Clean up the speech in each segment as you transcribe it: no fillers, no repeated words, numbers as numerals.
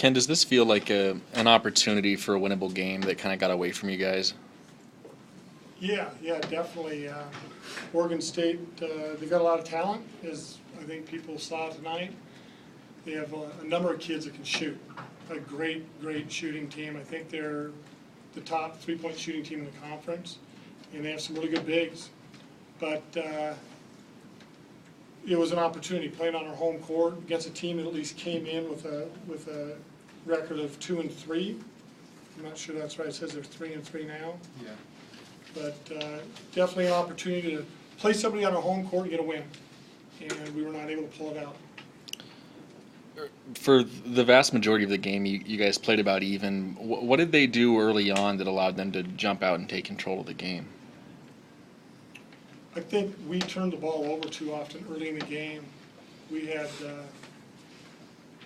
Ken, does this feel like an opportunity for a winnable game that kind of got away from you guys? Yeah, definitely. Oregon State, they've got a lot of talent, as I think people saw tonight. They have a number of kids that can shoot. A great shooting team. I think they're the top three-point shooting team in the conference, and they have some really good bigs. But it was an opportunity playing on our home court against a team that at least came in with a record of 2-3. I'm not sure that's right. It says they're 3-3 now. Yeah. But definitely an opportunity to play somebody on our home court and get a win. And we were not able to pull it out. For the vast majority of the game, you guys played about even. What did they do early on that allowed them to jump out and take control of the game? I think we turned the ball over too often early in the game. We had,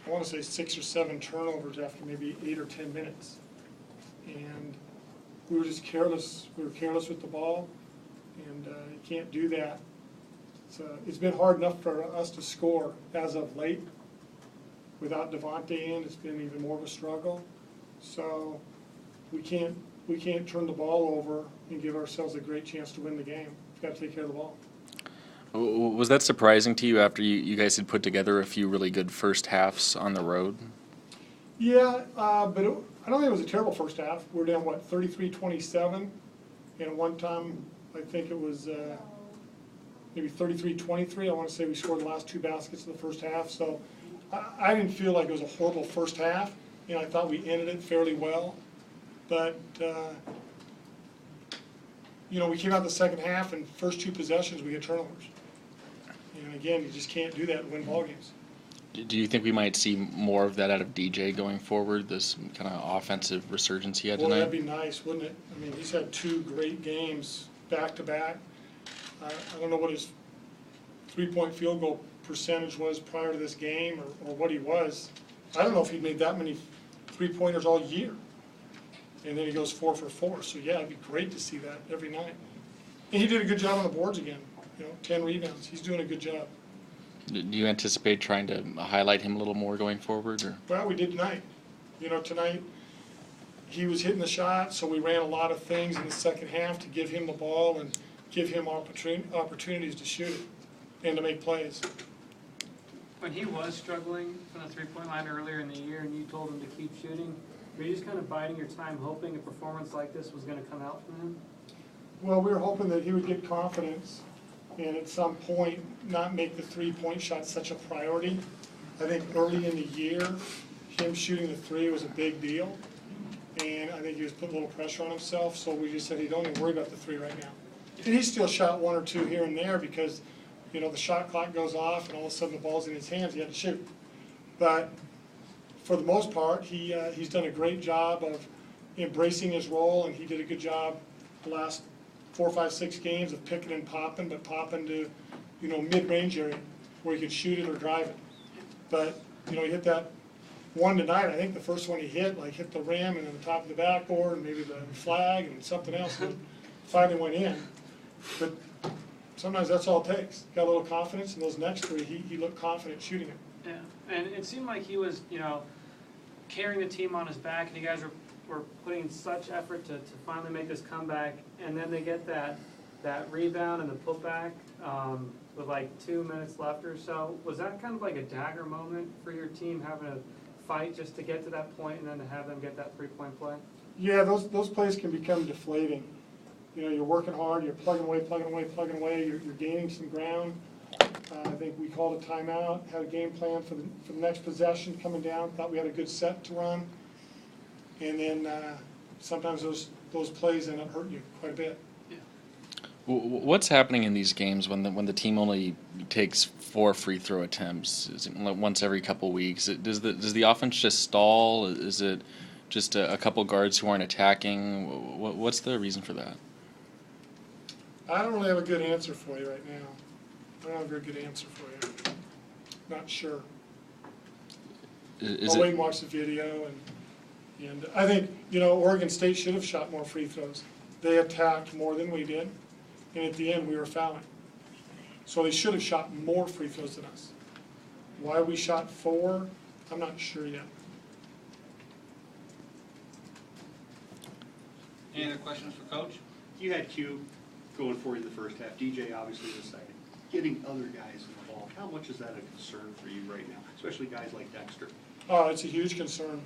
I want to say 6 or 7 turnovers after maybe 8 or 10 minutes. And we were just careless. We were careless with the ball, and you can't do that. It's been hard enough for us to score as of late. Without Devontae in, it's been even more of a struggle. So we can't turn the ball over and give ourselves a great chance to win the game. We've got to take care of the ball. Was that surprising to you after you guys had put together a few really good first halves on the road? Yeah, but I don't think it was a terrible first half. We were down, 33-27? And at one time, I think it was maybe 33-23. I want to say we scored the last 2 baskets in the first half. So I didn't feel like it was a horrible first half. I thought we ended it fairly well. But, we came out the second half, and first 2 possessions, we get turnovers. And again, you just can't do that and win ball games. Do you think we might see more of that out of DJ going forward, this kind of offensive resurgence he had tonight? Well, that'd be nice, wouldn't it? I mean, he's had 2 great games back-to-back. I don't know what his three-point field goal percentage was prior to this game or what he was. I don't know if he'd made that many three-pointers all year. And then he goes 4 for 4. So, yeah, it'd be great to see that every night. And he did a good job on the boards again. 10 rebounds. He's doing a good job. Do you anticipate trying to highlight him a little more going forward? Or? Well, we did tonight. Tonight he was hitting the shot, so we ran a lot of things in the second half to give him the ball and give him opportunities to shoot it and to make plays. When he was struggling from the three-point line earlier in the year and you told him to keep shooting, were you just kind of biding your time hoping a performance like this was going to come out from him? Well, we were hoping that he would get confidence and at some point not make the three-point shot such a priority. I think early in the year, him shooting the 3 was a big deal. And I think he was putting a little pressure on himself, so we just said, don't even worry about the 3 right now. And he still shot 1 or 2 here and there because, the shot clock goes off and all of a sudden the ball's in his hands, he had to shoot. But for the most part, he's done a great job of embracing his role, and he did a good job the last 4, 5, 6 games of picking and popping, but popping to, mid-range area where he could shoot it or drive it. But, he hit that one tonight. I think the first one he hit the rim and then the top of the backboard and maybe the flag and something else that finally went in. But sometimes that's all it takes. Got a little confidence, and those next 3, he looked confident shooting it. Yeah, and it seemed like he was, carrying the team on his back, and you guys were putting in such effort to finally make this comeback, and then they get that rebound and the putback with 2 minutes left or so. Was that kind of like a dagger moment for your team, having to fight just to get to that point and then to have them get that three-point play? Yeah, those plays can become deflating. You're working hard, you're plugging away, you're gaining some ground. I think we called a timeout, had a game plan for the next possession coming down, thought we had a good set to run. And then sometimes those plays end up hurting you quite a bit. What's happening in these games when the team only takes 4 free throw attempts? Is it once every couple weeks? Does the offense just stall? Is it just a couple guards who aren't attacking? What's the reason for that? I don't really have a good answer for you right now. I don't have a very good answer for you. Not sure. I'll wait and watch the video, and I think Oregon State should have shot more free throws. They attacked more than we did, and at the end we were fouling. So they should have shot more free throws than us. Why we shot 4, I'm not sure yet. Any other questions for Coach? You had Q going for you the first half, DJ obviously the second. Getting other guys involved, how much is that a concern for you right now, especially guys like Dexter? Oh, it's a huge concern,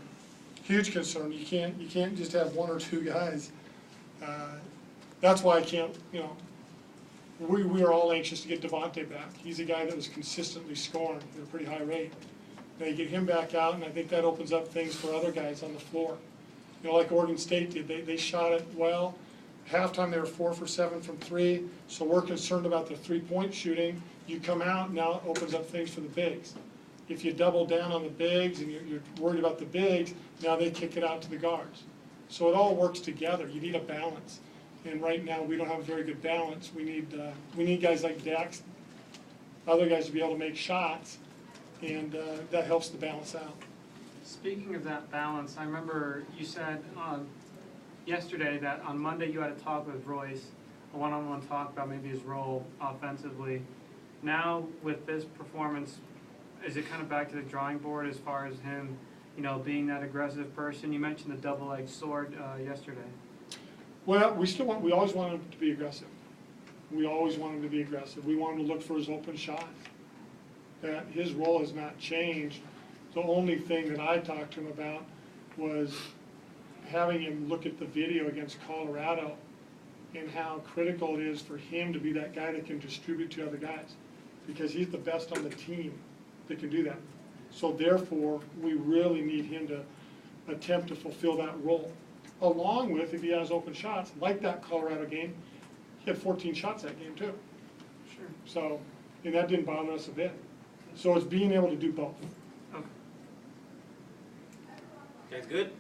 huge concern. You can't just have one or two guys. That's why I can't, we are all anxious to get Devontae back. He's a guy that was consistently scoring at a pretty high rate. They get him back out, and I think that opens up things for other guys on the floor. Like Oregon State did, they shot it well. Halftime, they were 4 for 7 from three, so we're concerned about the three-point shooting. You come out, now it opens up things for the bigs. If you double down on the bigs and you're worried about the bigs, now they kick it out to the guards. So it all works together. You need a balance. And right now, we don't have a very good balance. We need guys like Dax, other guys to be able to make shots, and that helps the balance out. Speaking of that balance, I remember you said yesterday that on Monday you had a talk with Royce, a one-on-one talk about maybe his role offensively. Now with this performance, is it kind of back to the drawing board as far as him, being that aggressive person? You mentioned the double-edged sword yesterday. Well, we always want him to be aggressive. We always want him to be aggressive. We want him to look for his open shot. That his role has not changed. The only thing that I talked to him about was having him look at the video against Colorado and how critical it is for him to be that guy that can distribute to other guys, because he's the best on the team that can do that. So therefore, we really need him to attempt to fulfill that role. Along with, if he has open shots, like that Colorado game, he had 14 shots that game too. Sure. So, and that didn't bother us a bit. So it's being able to do both. Okay. Guys good?